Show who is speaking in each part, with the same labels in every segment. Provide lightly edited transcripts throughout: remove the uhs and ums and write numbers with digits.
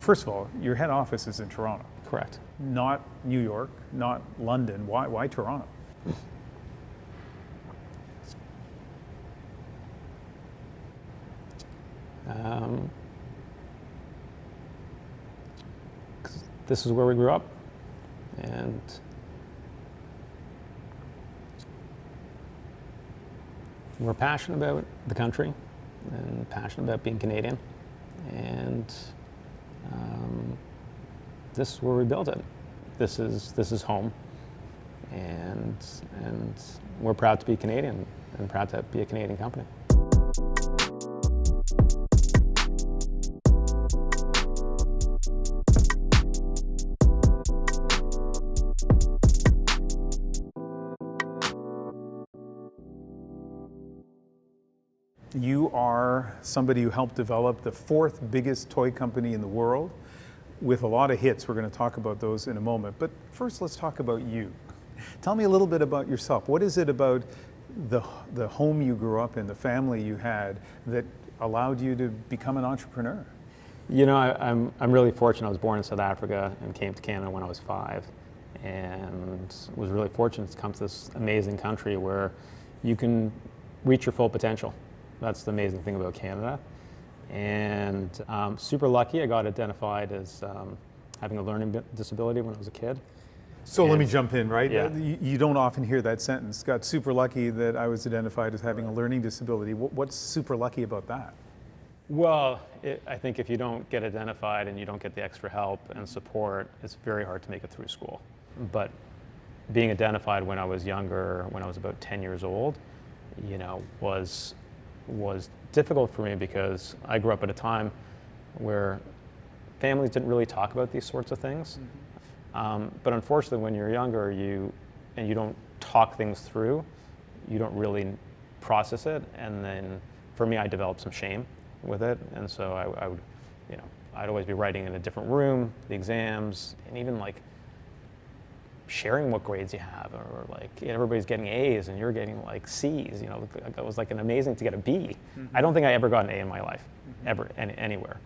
Speaker 1: First of all, your head office is in Toronto.
Speaker 2: Correct.
Speaker 1: Not New York, not London. Why Toronto?
Speaker 2: This is where we grew up, and we're passionate about the country and passionate about being Canadian, and this is where we built it. This is home, and we're proud to be Canadian and proud to be a Canadian company.
Speaker 1: You are somebody who helped develop the fourth biggest toy company in the world with a lot of hits. We're going to talk about those in a moment. But first, let's talk about you. Tell me a little bit about yourself. What is it about the home you grew up in, the family you had, that allowed you to become an entrepreneur?
Speaker 2: You know, I'm really fortunate. I was born in South Africa and came to Canada when I was 5, and was really fortunate to come to this amazing country where you can reach your full potential. That's the amazing thing about Canada. And super lucky, I got identified as having a learning disability when I was a kid.
Speaker 1: So let me jump in, right?
Speaker 2: Yeah.
Speaker 1: You don't often hear that sentence. Got super lucky that I was identified as having a learning disability. What's super lucky about that?
Speaker 2: Well, I think if you don't get identified and you don't get the extra help and support, it's very hard to make it through school. But being identified when I was younger, when I was about 10 years old, you know, was difficult for me because I grew up at a time where families didn't really talk about these sorts of things. But unfortunately, when you're younger, you don't talk things through, you don't really process it, and then for me, I developed some shame with it, and so I would, you know, I'd always be writing in a different room, the exams, and even like sharing what grades you have, or like everybody's getting A's and you're getting like C's. You know, it was like an amazing to get a B. I don't think I ever got an A in my life, ever, anywhere.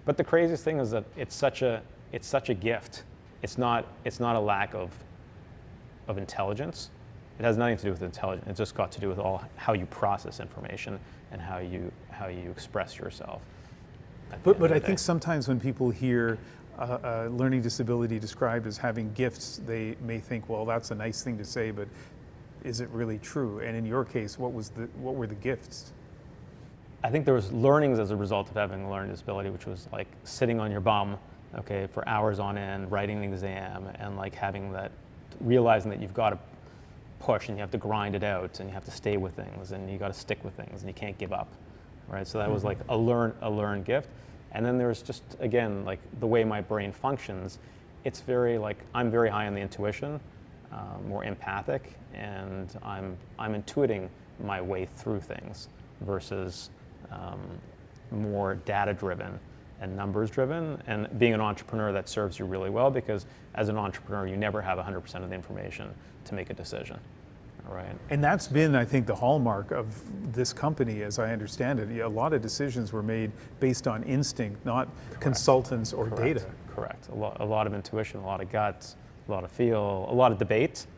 Speaker 2: But the craziest thing is that it's such a gift. It's not a lack of intelligence. It has nothing to do with intelligence. It's just got to do with how you process information and how you express yourself.
Speaker 1: But I think sometimes when people hear a learning disability described as having gifts, they may think, well, that's a nice thing to say, but is it really true? And in your case, what were the gifts?
Speaker 2: I think there was learnings as a result of having a learning disability, which was like sitting on your bum, okay, for hours on end, writing an exam, and like having that, realizing that you've got to push and you have to grind it out and you have to stay with things and you got to stick with things and you can't give up, right? So that was like a learned gift. And then there's just, again, like the way my brain functions, it's very like, I'm very high on the intuition, more empathic, and I'm intuiting my way through things versus more data-driven and numbers-driven. And being an entrepreneur, that serves you really well because as an entrepreneur, you never have 100% of the information to make a decision. Right.
Speaker 1: And that's been, I think, the hallmark of this company, as I understand it. A lot of decisions were made based on instinct, not consultants or data.
Speaker 2: Correct. A lot of intuition, a lot of guts, a lot of feel, a lot of debate,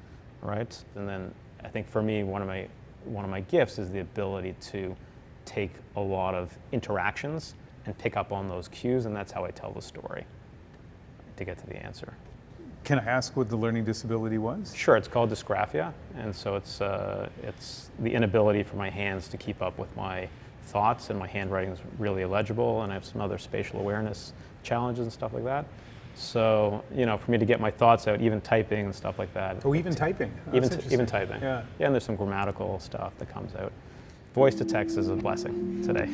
Speaker 2: right? And then I think for me, one of my gifts is the ability to take a lot of interactions and pick up on those cues, and that's how I tell the story to get to the answer.
Speaker 1: Can I ask what the learning disability was?
Speaker 2: Sure, it's called dysgraphia, and so it's the inability for my hands to keep up with my thoughts, and my handwriting is really illegible, and I have some other spatial awareness challenges and stuff like that. So, you know, for me to get my thoughts out, even typing and stuff like that.
Speaker 1: Oh, even typing?
Speaker 2: Even typing.
Speaker 1: Yeah.
Speaker 2: Yeah, and there's some grammatical stuff that comes out. Voice to text is a blessing today.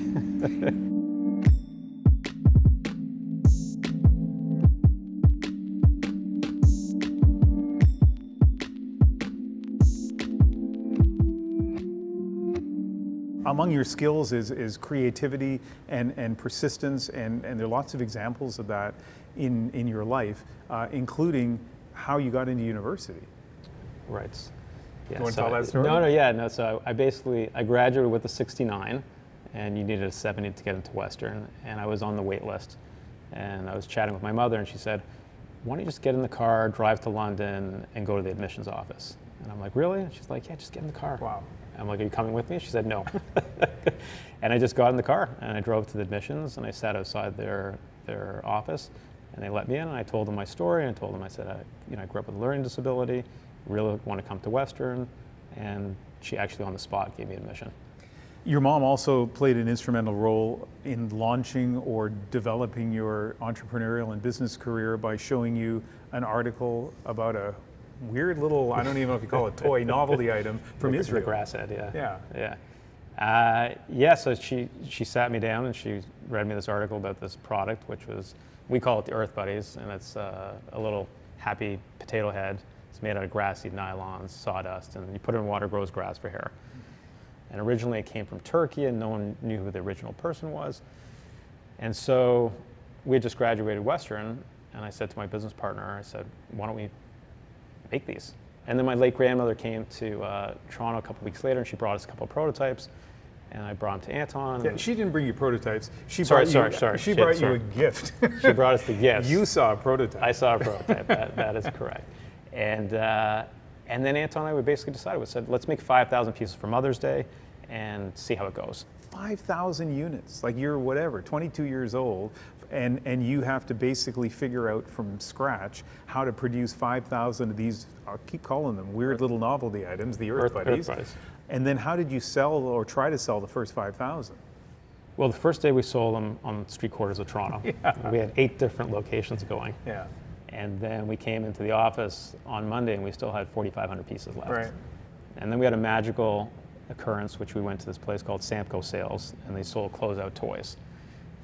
Speaker 1: Among your skills is creativity and persistence, and there are lots of examples of that in your life, including how you got into university.
Speaker 2: Right. Yeah,
Speaker 1: You want to tell that story?
Speaker 2: No. So I graduated with a 69, and you needed a 70 to get into Western, and I was on the wait list And I was chatting with my mother, and she said, why don't you just get in the car, drive to London, and go to the admissions office? And I'm like, really? And she's like, yeah, just get in the car.
Speaker 1: Wow.
Speaker 2: I'm like, are you coming with me? She said, no. And I just got in the car, and I drove to the admissions, and I sat outside their office, and they let me in, and I told them my story, and I told them, I said, I grew up with a learning disability, really want to come to Western, and she actually on the spot gave me admission.
Speaker 1: Your mom also played an instrumental role in launching or developing your entrepreneurial and business career by showing you an article about a weird little, I don't even know if you call it toy, novelty item from Israel.
Speaker 2: The grass head, yeah.
Speaker 1: Yeah.
Speaker 2: So she sat me down and she read me this article about this product, which was, we call it the Earth Buddies, and it's a little happy potato head. It's made out of grass seed nylons, sawdust, and you put it in water, grows grass for hair. And originally it came from Turkey, and no one knew who the original person was. And so we had just graduated Western, and I said to my business partner, I said, why don't we make these? And then my late grandmother came to Toronto a couple weeks later, and she brought us a couple of prototypes, and I brought them to Anton.
Speaker 1: Yeah, she didn't bring you prototypes. She
Speaker 2: Sorry.
Speaker 1: brought you a gift.
Speaker 2: She brought us the gifts.
Speaker 1: You saw a prototype.
Speaker 2: I saw a prototype. That is correct. And then Anton and I, we basically decided, we said, let's make 5,000 pieces for Mother's Day and see how it goes.
Speaker 1: 5,000 units, like you're whatever, 22 years old, and you have to basically figure out from scratch how to produce 5,000 of these, I'll keep calling them weird little novelty items, the Earth Buddies. And then how did you sell or try to sell the first 5,000?
Speaker 2: Well, the first day we sold them on street corners of Toronto. Yeah. We had 8 different locations going.
Speaker 1: Yeah.
Speaker 2: And then we came into the office on Monday and we still had 4,500 pieces left.
Speaker 1: Right.
Speaker 2: And then we had a magical occurrence, which we went to this place called Samco Sales, and they sold closeout toys.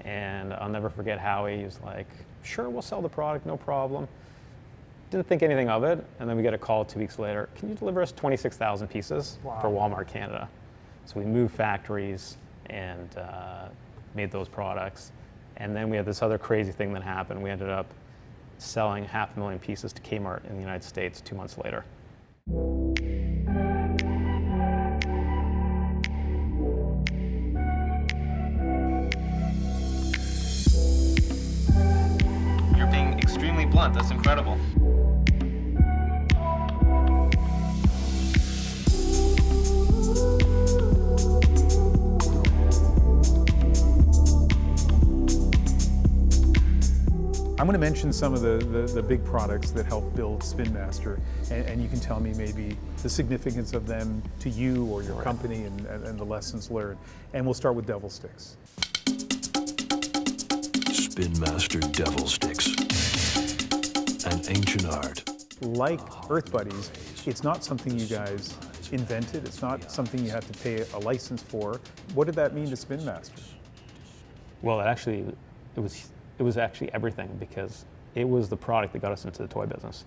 Speaker 2: And I'll never forget Howie. He was like, sure, we'll sell the product, no problem. Didn't think anything of it. And then we get a call 2 weeks later, can you deliver us 26,000 pieces for Walmart Canada? So we moved factories and made those products. And then we had this other crazy thing that happened. We ended up selling 500,000 pieces to Kmart in the United States 2 months later.
Speaker 3: You're being extremely blunt. That's incredible.
Speaker 1: I'm going to mention some of the big products that help build Spin Master, and you can tell me maybe the significance of them to you or your company and the lessons learned. And we'll start with Devil Sticks.
Speaker 4: Spin Master Devil Sticks, an ancient art.
Speaker 1: Like Earth Buddies, it's not something you guys invented. It's not something you had to pay a license for. What did that mean to Spin Master?
Speaker 2: Well, it was actually everything, because it was the product that got us into the toy business.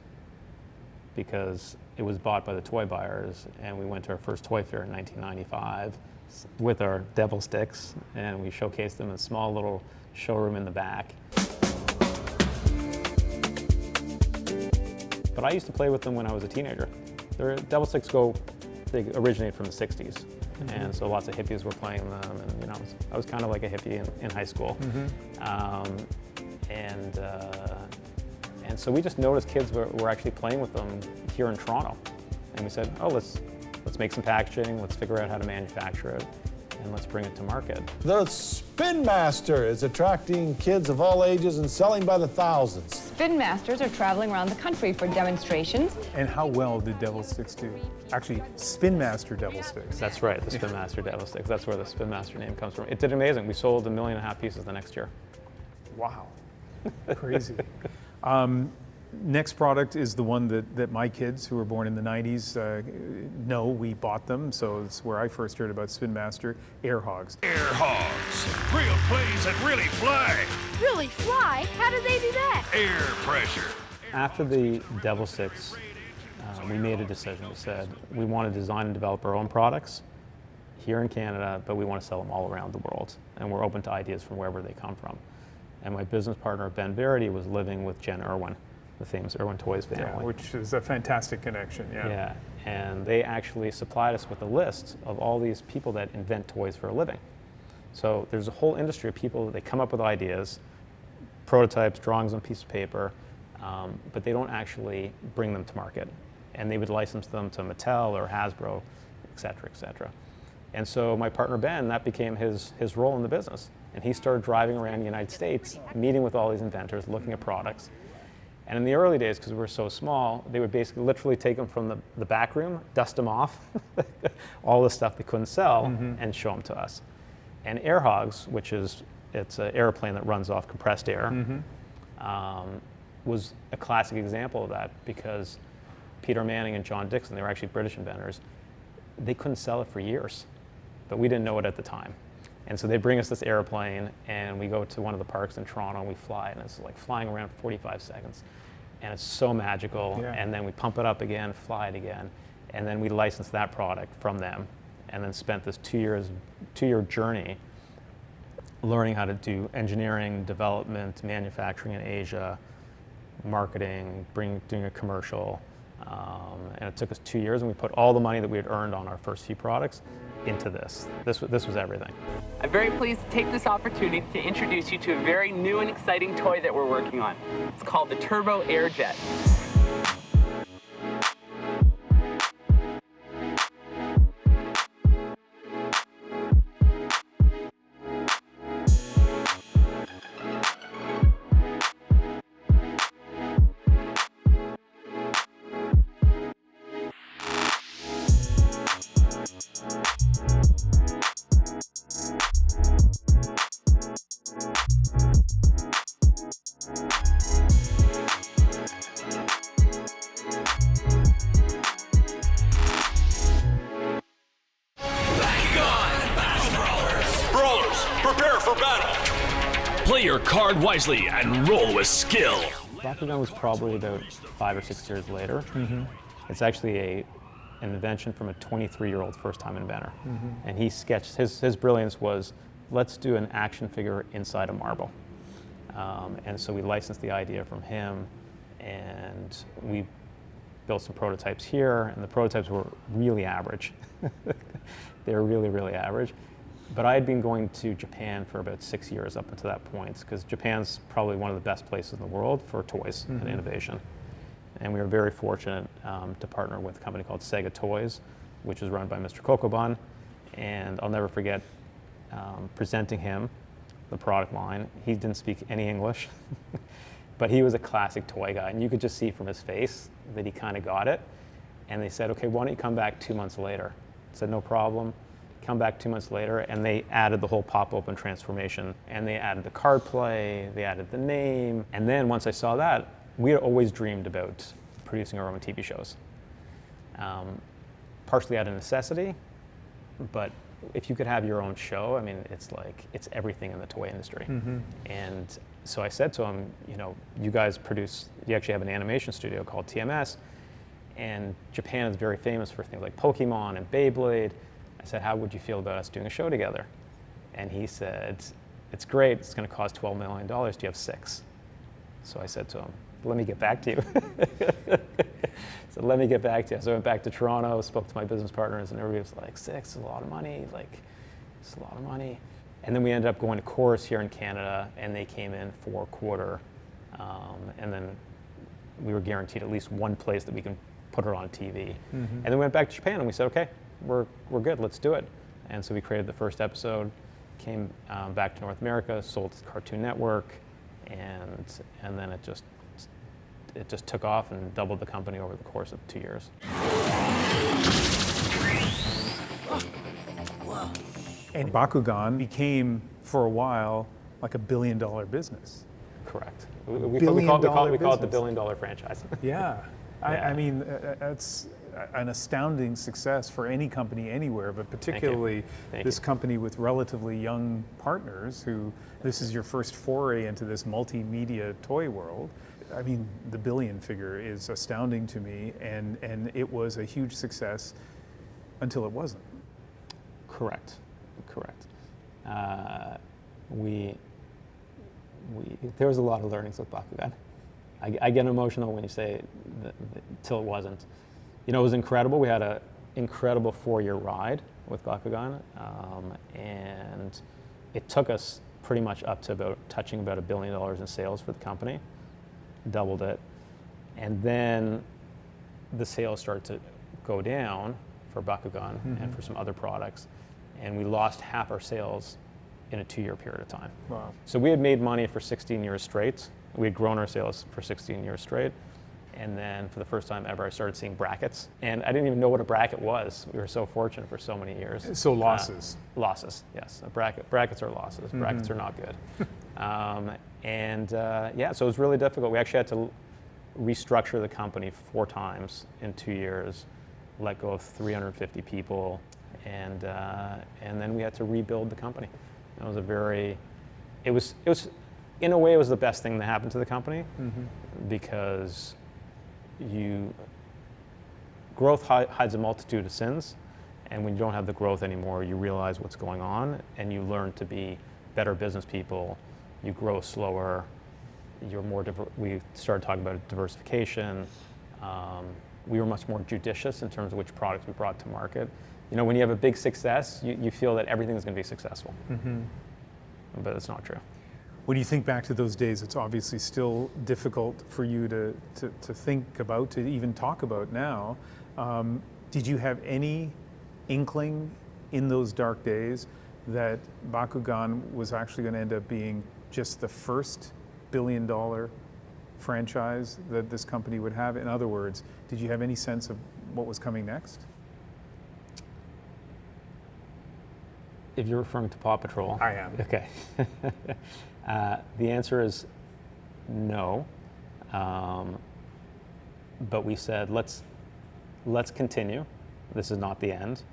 Speaker 2: Because it was bought by the toy buyers, and we went to our first toy fair in 1995 with our Devil Sticks, and we showcased them in a small little showroom in the back. But I used to play with them when I was a teenager. Their Devil Sticks they originate from the 60s. Mm-hmm. And so lots of hippies were playing them, and I was kind of like a hippie in high school. Mm-hmm. And so we just noticed kids were actually playing with them here in Toronto. And we said, oh, let's make some packaging, let's figure out how to manufacture it, and let's bring it to market.
Speaker 5: The Spin Master is attracting kids of all ages and selling by the thousands.
Speaker 6: Spin Masters are traveling around the country for demonstrations.
Speaker 1: And how well did Devil Sticks do? Actually, Spin Master Devil Sticks.
Speaker 2: That's right, the Spin Master Devil Sticks. That's where the Spin Master name comes from. It did amazing. We sold 1.5 million pieces the next year.
Speaker 1: Wow, crazy. Next product is the one that my kids, who were born in the 90s, know. We bought them, so it's where I first heard about Spin Master, Air Hogs.
Speaker 7: Air Hogs, real planes that really fly.
Speaker 8: Really fly? How do they do that?
Speaker 7: Air pressure.
Speaker 2: After the Devil Sticks, we made a decision. We said we want to design and develop our own products here in Canada, but we want to sell them all around the world, and we're open to ideas from wherever they come from. And my business partner, Ben Verity, was living with Jen Irwin, the famous Irwin Toys family.
Speaker 1: Yeah, which is a fantastic connection,
Speaker 2: Yeah, and they actually supplied us with a list of all these people that invent toys for a living. So there's a whole industry of people that they come up with ideas, prototypes, drawings on a piece of paper, but they don't actually bring them to market. And they would license them to Mattel or Hasbro, et cetera, et cetera. And so my partner Ben, that became his role in the business. And he started driving around the United States, meeting with all these inventors, looking at products. And in the early days, because we were so small, they would basically literally take them from the back room, dust them off, all the stuff they couldn't sell, and show them to us. And Air Hogs, which it's an airplane that runs off compressed air, was a classic example of that, because Peter Manning and John Dixon, they were actually British inventors, they couldn't sell it for years, but we didn't know it at the time. And so they bring us this airplane, and we go to one of the parks in Toronto, and we fly, and it's like flying around for 45 seconds. And it's so magical.
Speaker 1: Yeah.
Speaker 2: And then we pump it up again, fly it again, and then we license that product from them, and then spent this 2-year journey learning how to do engineering, development, manufacturing in Asia, marketing, doing a commercial. And it took us 2 years, and we put all the money that we had earned on our first few products into this. This was everything.
Speaker 9: I'm very pleased to take this opportunity to introduce you to a very new and exciting toy that we're working on. It's called the Turbo Airjet.
Speaker 7: Play your card wisely and roll with skill.
Speaker 2: Bakugan was probably about 5 or 6 years later. It's actually an invention from a 23-year-old first-time inventor. And he sketched, his brilliance was, let's do an action figure inside a marble. And so we licensed the idea from him, and we built some prototypes here, and the prototypes were really average. They were really, really average. But I had been going to Japan for about 6 years up until that point, because Japan's probably one of the best places in the world for toys and innovation. And we were very fortunate to partner with a company called Sega Toys, which is run by Mr. Kokobun. And I'll never forget presenting him the product line. He didn't speak any English, but he was a classic toy guy. And you could just see from his face that he kind of got it. And they said, okay, why don't you come back 2 months later? I said, no problem. Come back 2 months later, and they added the whole pop-open transformation, and they added the card play, they added the name. And then once I saw that, we had always dreamed about producing our own TV shows. Partially out of necessity, but if you could have your own show, I mean, it's everything in the toy industry. And so I said to him, you guys you actually have an animation studio called TMS, and Japan is very famous for things like Pokemon and Beyblade. I said, how would you feel about us doing a show together? And he said, it's great, it's going to cost $12 million, do you have 6? So I said to him, let me get back to you. So let me get back to you. So I went back to Toronto, spoke to my business partners, and everybody was like, 6 is a lot of money, it's a lot of money. And then we ended up going to Chorus here in Canada, and they came in for a quarter. And then we were guaranteed at least one place that we can put it on TV. And then we went back to Japan, and we said, okay, we're good, let's do it. And so we created the first episode, came back to North America, sold to Cartoon Network, and then it just took off and doubled the company over the course of 2 years.
Speaker 1: And Bakugan became, for a while, like a $1 billion business.
Speaker 2: Correct. We call it the $1 billion franchise.
Speaker 1: Yeah. I mean, that's an astounding success for any company anywhere, but particularly this company with relatively young partners who, this is your first foray into this multimedia toy world. I mean, the billion figure is astounding to me, and it was a huge success until it wasn't.
Speaker 2: Correct. There was a lot of learnings with Bakugan. I get emotional when you say till it wasn't. It was incredible. We had an incredible 4-year ride with Bakugan, and it took us pretty much up to touching about $1 billion in sales for the company, doubled it. And then the sales started to go down for Bakugan and for some other products. And we lost half our sales in a 2-year period of time.
Speaker 1: Wow.
Speaker 2: So we had made money for 16 years straight. We had grown our sales for 16 years straight. And then for the first time ever, I started seeing brackets. And I didn't even know what a bracket was. We were so fortunate for so many years.
Speaker 1: So losses.
Speaker 2: Losses, yes. Brackets are losses. Brackets are not good. Yeah, so it was really difficult. We actually had to restructure the company 4 times in 2 years, let go of 350 people, and then we had to rebuild the company. It was it was in a way, it was the best thing that happened to the company because growth hides a multitude of sins, and when you don't have the growth anymore, you realize what's going on, and you learn to be better business people. You grow slower. You're more. We started talking about diversification. We were much more judicious in terms of which products we brought to market. You know, when you have a big success, you feel that everything is going to be successful, but it's not true.
Speaker 1: When you think back to those days, it's obviously still difficult for you to think about, to even talk about now. Did you have any inkling in those dark days that Bakugan was actually going to end up being just the first billion-dollar franchise that this company would have? In other words, did you have any sense of what was coming next?
Speaker 2: If you're referring to Paw Patrol.
Speaker 1: I am.
Speaker 2: Okay. The answer is no. But we said, let's continue. This is not the end.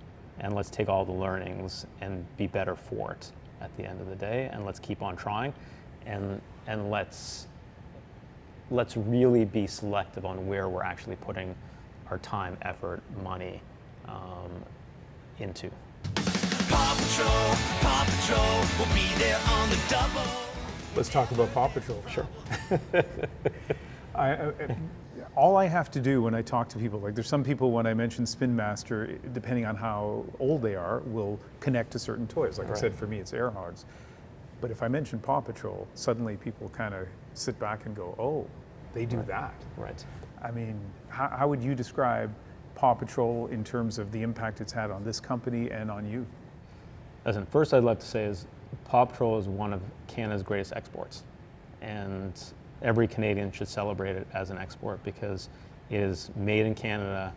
Speaker 2: And let's take all the learnings and be better for it at the end of the day. And let's keep on trying. And let's really be selective on where we're actually putting our time, effort, money into.
Speaker 7: Paw Patrol will be there on the double.
Speaker 1: Let's talk about Paw Patrol.
Speaker 2: Sure.
Speaker 1: All I have to do when I talk to people, like there's some people when I mention Spin Master, depending on how old they are, will connect to certain toys. Like I said, for me, it's Air Hogs. But if I mention Paw Patrol, suddenly people kind of sit back and go, oh, they do that.
Speaker 2: Right.
Speaker 1: I mean, how would you describe Paw Patrol in terms of the impact it's had on this company and on you?
Speaker 2: Listen, first I'd like to say is Paw Patrol is one of Canada's greatest exports. And every Canadian should celebrate it as an export because it is made in Canada,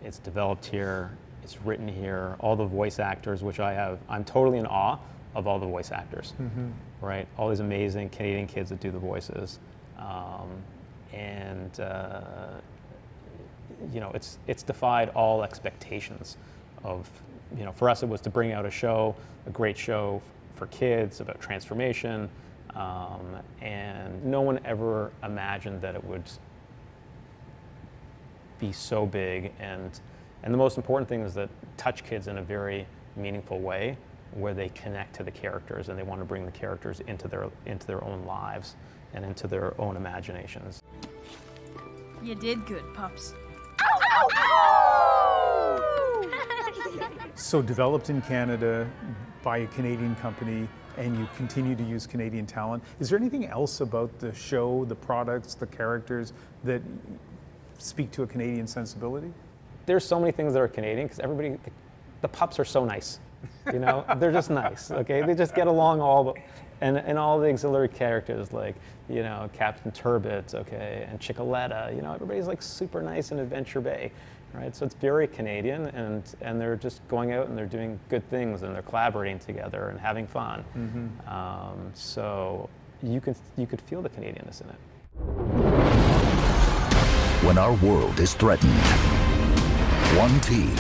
Speaker 2: it's developed here, it's written here, all the voice actors, which I'm totally in awe of all the voice actors, right? All these amazing Canadian kids that do the voices. You know, it's defied all expectations of, you know, for us it was to bring out a great show for kids about transformation, and no one ever imagined that it would be so big, and the most important thing is that touch kids in a very meaningful way where they connect to the characters and they want to bring the characters into their own lives and into their own imaginations.
Speaker 8: You did good, pups.
Speaker 1: So developed in Canada by a Canadian company, and you continue to use Canadian talent. Is there anything else about the show, the products, the characters that speak to a Canadian sensibility?
Speaker 2: There's so many things that are Canadian because the pups are so nice. You know, they're just nice. Okay, they just get along and all the auxiliary characters like, you know, Captain Turbot, okay, and Chickaletta. You know, everybody's like super nice in Adventure Bay, right? So it's very Canadian, and they're just going out and they're doing good things and they're collaborating together and having fun. So you could feel the Canadianness in it.
Speaker 10: When our world is threatened, one team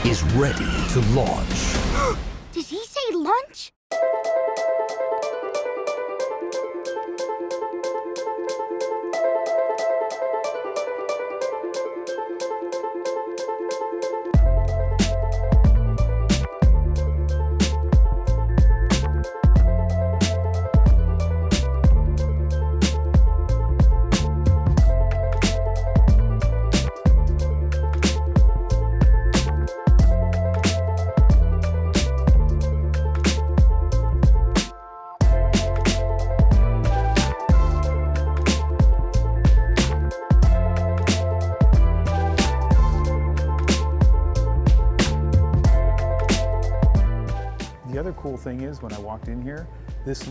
Speaker 10: is ready to launch.
Speaker 8: Did he say lunch?
Speaker 1: cool thing is, when I walked in here,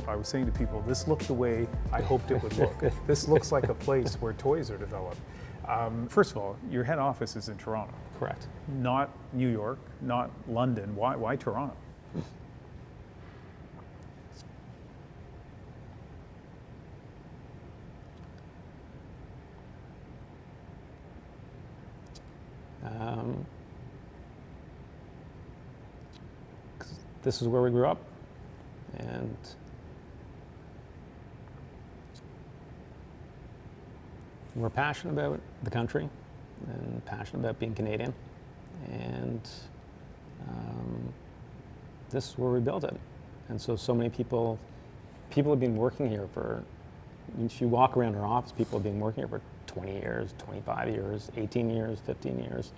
Speaker 1: I was saying to people, this looked the way I hoped it would look. This looks like a place where toys are developed. First of all, your head office is in Toronto.
Speaker 2: Correct.
Speaker 1: Not New York, not London. Why Toronto?
Speaker 2: This is where we grew up, and we're passionate about the country and passionate about being Canadian, and this is where we built it. And so many people have been working here for, if you walk around our office, people have been working here for 20 years, 25 years, 18 years, 15 years.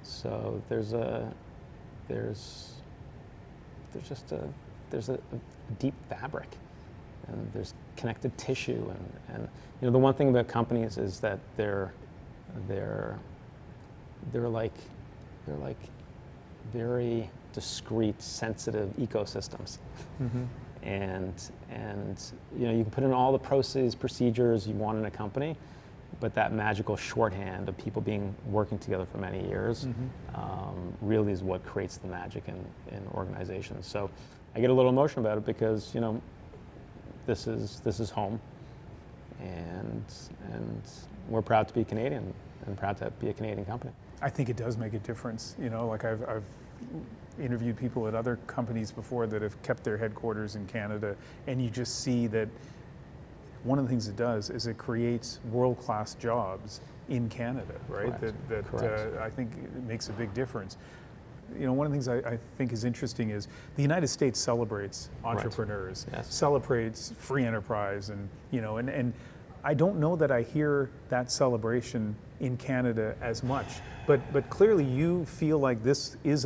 Speaker 2: So there's a deep fabric, and there's connective tissue, and you know, the one thing about companies is that they're like very discrete, sensitive ecosystems.
Speaker 1: Mm-hmm.
Speaker 2: And you know, you can put in all the processes, procedures you want in a company, but that magical shorthand of people working together for many years really is what creates the magic in organizations. So I get a little emotional about it because, you know, this is home, and we're proud to be Canadian and proud to be a Canadian company.
Speaker 1: I think it does make a difference. You know, like I've interviewed people at other companies before that have kept their headquarters in Canada, and you just see that one of the things it does is it creates world-class jobs in Canada, right?
Speaker 2: Correct.
Speaker 1: I think it makes a big difference. You know, one of the things I think is interesting is the United States celebrates entrepreneurs, celebrates free enterprise, and you know, and I don't know that I hear that celebration in Canada as much, but clearly you feel like this was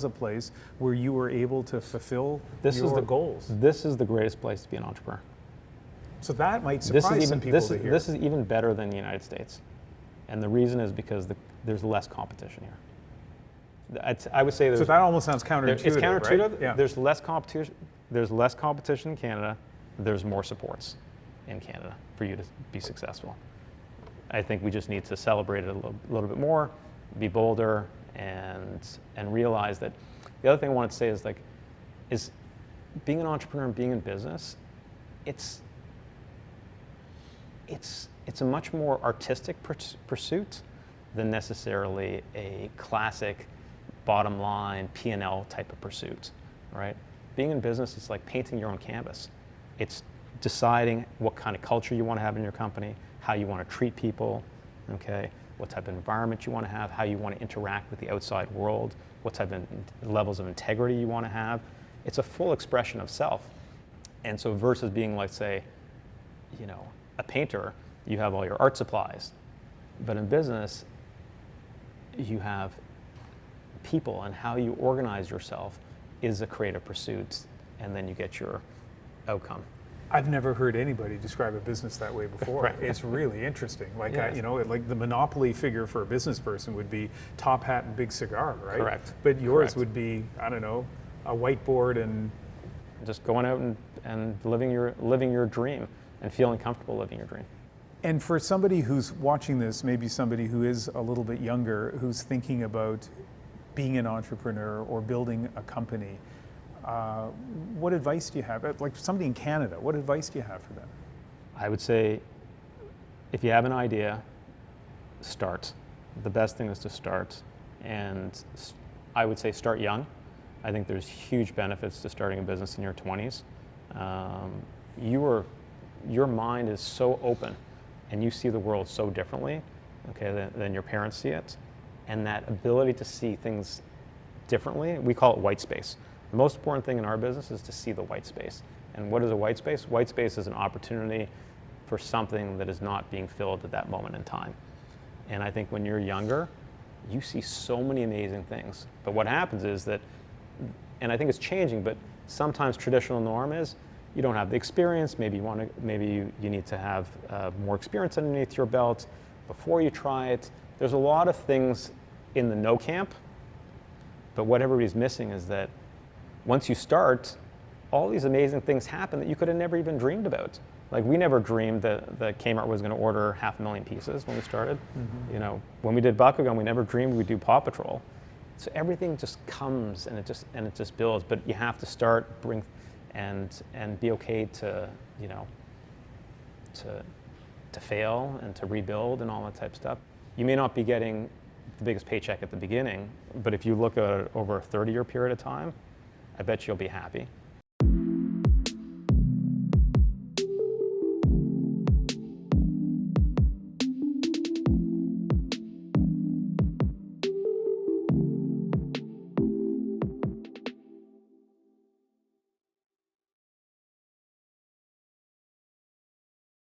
Speaker 1: a place where you were able to fulfill your goals.
Speaker 2: This is the greatest place to be an entrepreneur.
Speaker 1: So that might surprise some people to hear.
Speaker 2: This is even better than the United States, and the reason is because there's less competition here. I would say
Speaker 1: so that almost sounds counterintuitive.
Speaker 2: It's counterintuitive.
Speaker 1: Right? Yeah.
Speaker 2: There's less competition. There's less competition in Canada. There's more supports in Canada for you to be successful. I think we just need to celebrate it a little bit more, be bolder, and realize that. The other thing I wanted to say is being an entrepreneur and being in business, it's a much more artistic pursuit than necessarily a classic bottom line P&L type of pursuit, right? Being in business is like painting your own canvas. It's deciding what kind of culture you want to have in your company, how you want to treat people, okay? What type of environment you want to have, how you want to interact with the outside world, what type of levels of integrity you want to have. It's a full expression of self. And so versus being, let's say, you know, a painter, you have all your art supplies. But in business, you have people, and how you organize yourself is a creative pursuit, and then you get your outcome.
Speaker 1: I've never heard anybody describe a business that way before.
Speaker 2: Right.
Speaker 1: It's really interesting. Like,
Speaker 2: Yes.
Speaker 1: you know, like the monopoly figure for a business person would be top hat and big cigar, right?
Speaker 2: Correct.
Speaker 1: But yours
Speaker 2: Correct.
Speaker 1: would be, I don't know, a whiteboard and
Speaker 2: Just going out and living your dream and feeling comfortable living your dream.
Speaker 1: And for somebody who's watching this, maybe somebody who is a little bit younger, who's thinking about being an entrepreneur or building a company, what advice do you have? Like somebody in Canada, what advice do you have for them?
Speaker 2: I would say, if you have an idea, start. The best thing is to start. And I would say start young. I think there's huge benefits to starting a business in your 20s. Your mind is so open, and you see the world so differently, okay, than your parents see it. And that ability to see things differently, we call it white space. The most important thing in our business is to see the white space. And what is a white space? White space is an opportunity for something that is not being filled at that moment in time. And I think when you're younger, you see so many amazing things. But what happens is that, and I think it's changing, but sometimes traditional norm is you don't have the experience. Maybe you need to have more experience underneath your belt before you try it. There's a lot of things in the no camp, but what everybody's missing is that once you start, all these amazing things happen that you could have never even dreamed about. Like, we never dreamed that Kmart was going to order 500,000 pieces when we started. You know, when we did Bakugan, we never dreamed we'd do Paw Patrol. So everything just comes and it just builds. But you have to start, and be okay to, you know, to fail and to rebuild and all that type of stuff. You may not be getting the biggest paycheck at the beginning, but if you look at it over a 30-year period of time, I bet you'll be happy.